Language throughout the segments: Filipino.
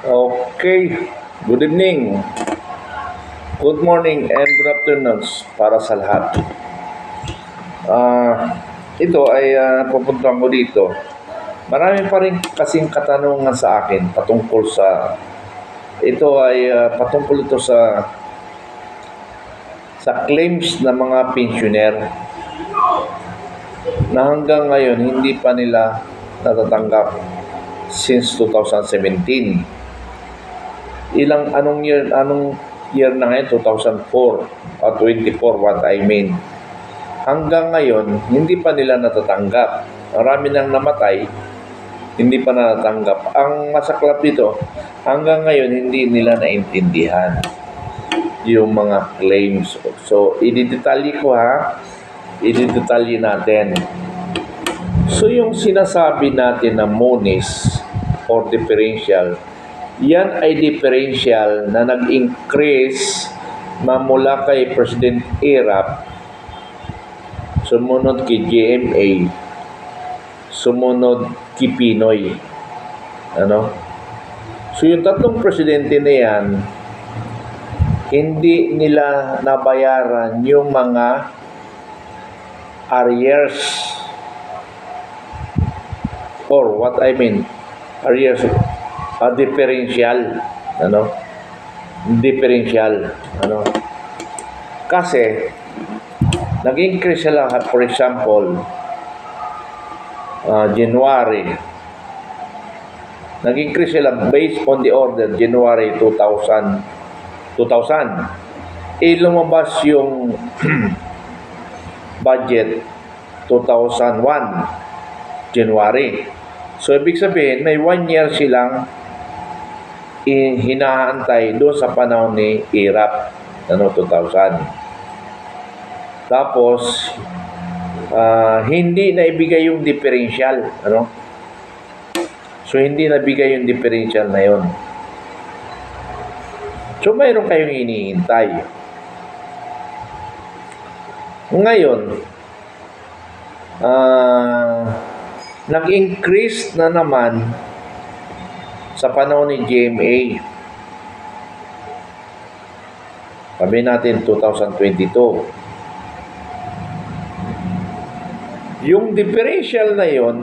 Okay, good evening, good morning, and good afternoon para sa lahat. Ito ay pupuntahan ko dito. Marami pa rin kasing katanungan sa akin patungkol sa patungkol ito sa claims ng mga pensioner na hanggang ngayon hindi pa nila natatanggap since 2017. Anong year na ngayon? 2004 o 24, what I mean. Hanggang ngayon, hindi pa nila natatanggap. Marami nang namatay, hindi pa natatanggap. Ang masaklap dito, hanggang ngayon, hindi nila naintindihan yung mga claims. So, ididetalye ko ididetalye natin. So, yung sinasabi natin na monies or differential, yan ay differential na nag-increase mula kay President Erap, sumunod kay GMA, sumunod kay Pinoy. So yung tatlong presidente na yan, hindi nila nabayaran yung mga arrears, or what I mean, arrears, differential, differential, kasi nag-increase sila, for example, January, nag-increase sila based on the order January 2000, lumabas yung budget 2001 January. So ibig sabihin may 1 year silang hinahantay doon sa panahon ni Erap, 2000. Tapos hindi na ibigay yung differential, So hindi nabigay yung differential na yon. So mayroon kayong hinihintay. Ngayon, nag-increase na naman sa panahon ni GMA. Sabi natin 2022. Yung differential na yon,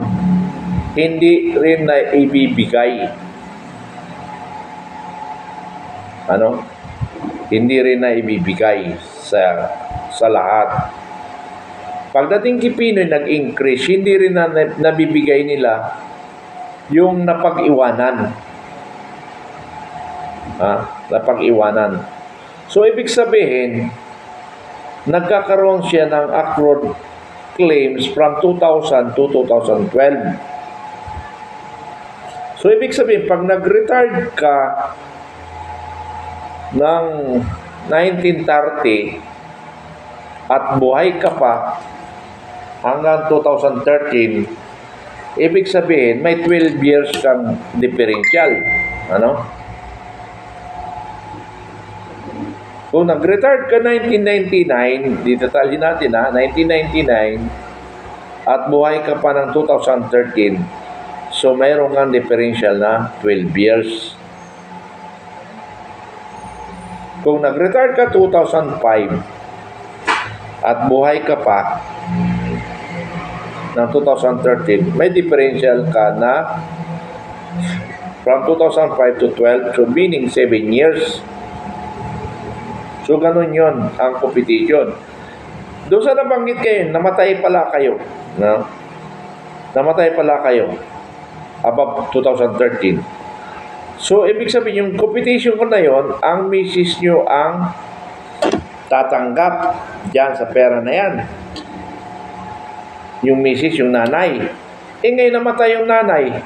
hindi rin na ibibigay. Hindi rin na ibibigay sa lahat. Pagdating kay Pinoy nag-increase, hindi rin na nabibigay nila yung napag-iwanan. Napag-iwanan. So, ibig sabihin, nagkakaroon siya ng accrued claims from 2000 to 2012. So, ibig sabihin, pag nag-retired ka ng 1930 at buhay ka pa hanggang 2013, ibig sabihin, may 12 years kang differential. Kung nag-retired ka 1999, didetalye natin 1999, at buhay ka pa ng 2013, so mayroon kang differential na 12 years. Kung nag-retired ka 2005, at buhay ka pa ng 2013, may differential ka na from 2005 to 12, so meaning 7 years. So, ganun yon ang competition. Doon sa nabanggit kayo, namatay pala kayo. Namatay pala kayo above 2013. So, ibig sabihin, yung competition ko na yon, ang misis nyo ang tatanggap dyan sa pera na yan. Yung misis, yung nanay. Ngayon namatay yung nanay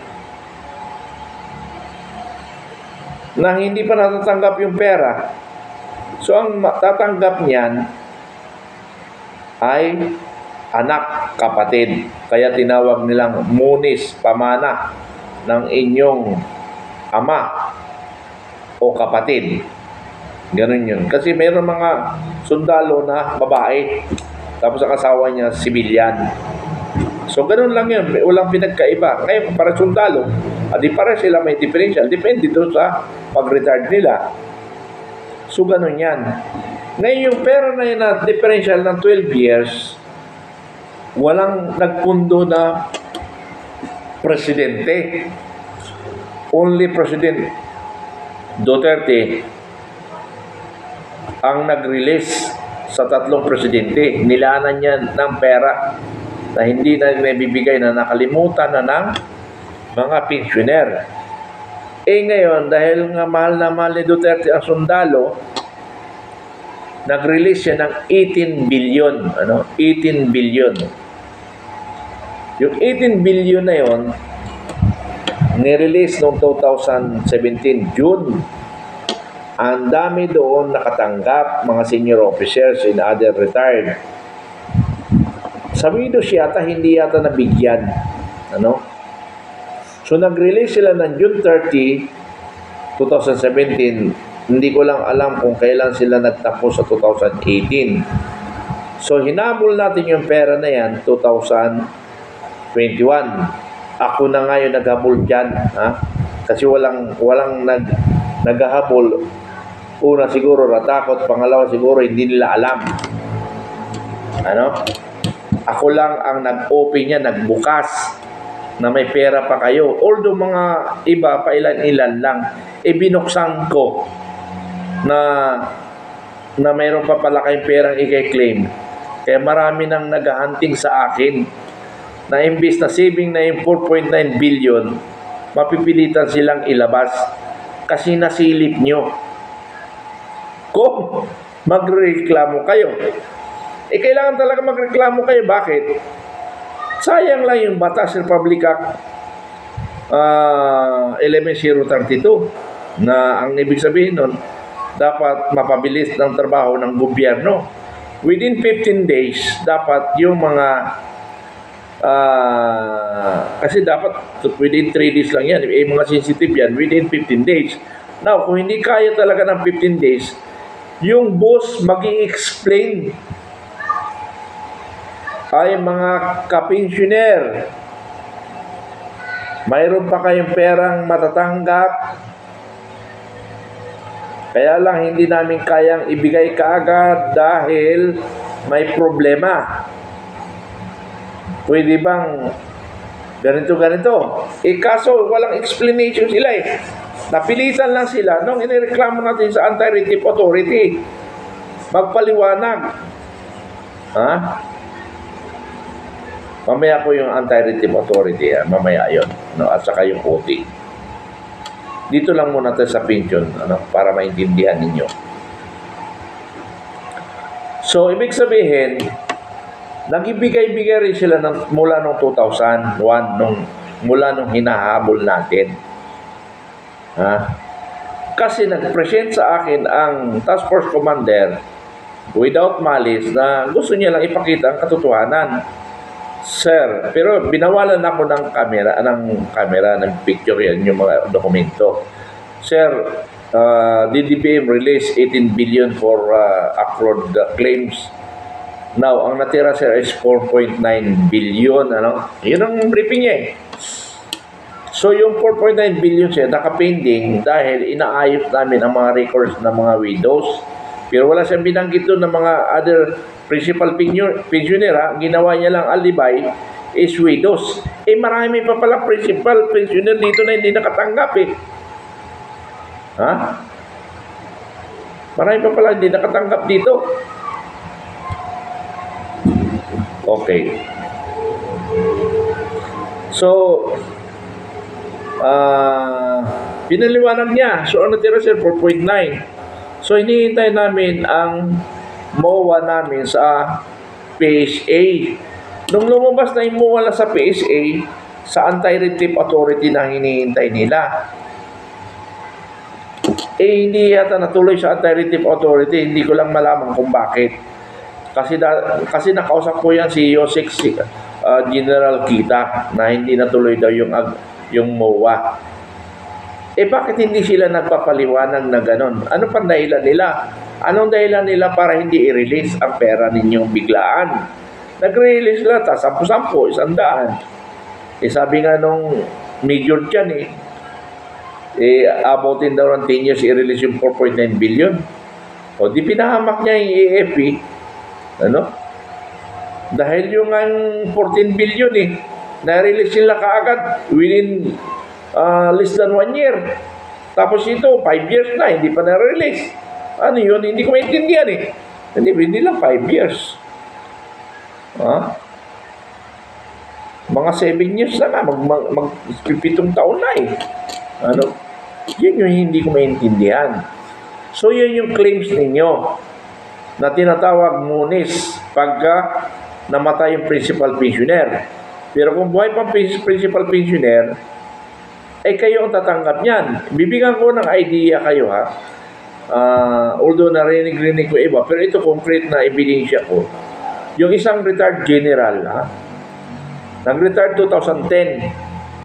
na hindi pa natatanggap yung pera. So, ang tatanggap niyan ay anak, kapatid. Kaya tinawag nilang munis, pamana ng inyong ama o kapatid. Ganun yun. Kasi mayroon mga sundalo na babae, tapos ang asawa niya, sibilyan. So, ganun lang yun. Walang pinagkaiba. Ngayon, para sundalo, di para sila may differential. Depende doon sa pag-retard nila. So, ganun yan. Ngayon, yung pera na yun na differential ng 12 years, walang nagpundo na presidente. Only President Duterte ang nag-release sa 3 presidente. Nilanan niya ng pera na hindi na nabibigay, na nakalimutan na ng mga pensioner. Ngayon, dahil nga mahal na mahal ni Duterte ang sundalo, nag-release siya ng 18 billion. 18 billion. Yung 18 billion na yon, nirelease noong 2017, June. Ang dami doon nakatanggap, mga senior officers and other retired. Sa widows yata, hindi yata nabigyan. So, nag-release sila ng June 30, 2017. Hindi ko lang alam kung kailan sila nagtapos sa 2018. So, hinabol natin yung pera na yan, 2021. Ako na nga yung naghabol dyan. Kasi walang naghahabol. Una siguro natakot, pangalawa siguro hindi nila alam. Ako lang ang nag-open niya, nagbukas na may pera pa kayo. Although mga iba, pa ilan-ilan lang, binuksan ko na mayroon pa pala kayong perang i-claim. Kaya marami nang naghahunting sa akin na imbis na saving na yung 4.9 billion, mapipilitan silang ilabas kasi nasilip nyo. Kung magreklamo kayo, kailangan talaga magreklamo kayo. Bakit? Sayang lang yung Batas Republic Act 11032 na ang ibig sabihin nun, dapat mapabilis ng trabaho ng gobyerno. Within 15 days, dapat yung mga kasi dapat within 3 days lang yan. Mga sensitive yan, within 15 days. Now, kung hindi kaya talaga ng 15 days, yung boss mag-i-explain, ay mga kapensioner, mayroon pa kayong perang matatanggap, kaya lang hindi namin kayang ibigay kaagad dahil may problema. Pwede bang ganito? Kaso walang explanation sila Napilitan lang sila nung inireklamo natin sa Anti-Retif Authority. Magpaliwanag. Mamaya po yung Anti-Retif Authority. Mamaya yun. At saka yung OT. Dito lang muna tayo sa pension para maintindihan ninyo. So, ibig sabihin, nagibigay-bigay rin sila mula noong 2001, mula nung hinahabol natin. Kasi nag-present sa akin ang Task Force Commander without malice na gusto niya lang ipakita ang katotohanan. Sir, pero binawalan ako ng camera, ng picture yan, yung mga dokumento. Sir, DDBM released 18 billion for accrued claims. Now, ang natira, sir, is 4.9 billion. Yun ang briefing niya So, yung 4.9 billion siya, nakapending dahil inaayos namin ang mga records ng mga widows. Pero wala siyang binanggit doon ng mga other principal pensioner. Ginawa niya lang alibay is widows. Marami pa pala principal pensioner dito na hindi nakatanggap Marami pa pala hindi nakatanggap dito. Okay. So, pinaliwanag niya. So, ano tira sir? 4.9. So, hinihintay namin ang MOA namin sa PSA. Nung lumabas na yung MOA sa PSA, sa Anti-Retif Authority na hinihintay nila. Hindi yata natuloy sa Anti-Retif Authority. Hindi ko lang malaman kung bakit. Kasi nakausap ko yan si Yosek General Kita na hindi natuloy daw yung MOA. Bakit hindi sila nagpapaliwanag na ganon? Ano pang dahilan nila? Anong dahilan nila para hindi i-release ang pera ninyong biglaan? Nag-release sila, ta 10-10, 100. Sabi nga nung major dyan abutin daw ng 10 years i-release yung 4.9 billion. O di pinahamak niya yung AFP. Ano? Dahil yung 14 billion na-release sila kaagad within less than 1 year. Tapos ito, 5 years na, hindi pa na-release. Ano yun? Hindi ko maintindihan Hindi lang 5 years. Mga 7 years na mag-7 taon na Ano? Yun yung hindi ko maintindihan. So yun yung claims ninyo na tinatawag munis pagka namatay yung principal pensioner. Pero kung buhay pang principal pensioner, kayo ang tatanggap niyan. Bibigyan ko ng idea kayo although narinig ko iba, pero ito concrete na ebidensya ko. Yung isang retired general, nag-retire 2010,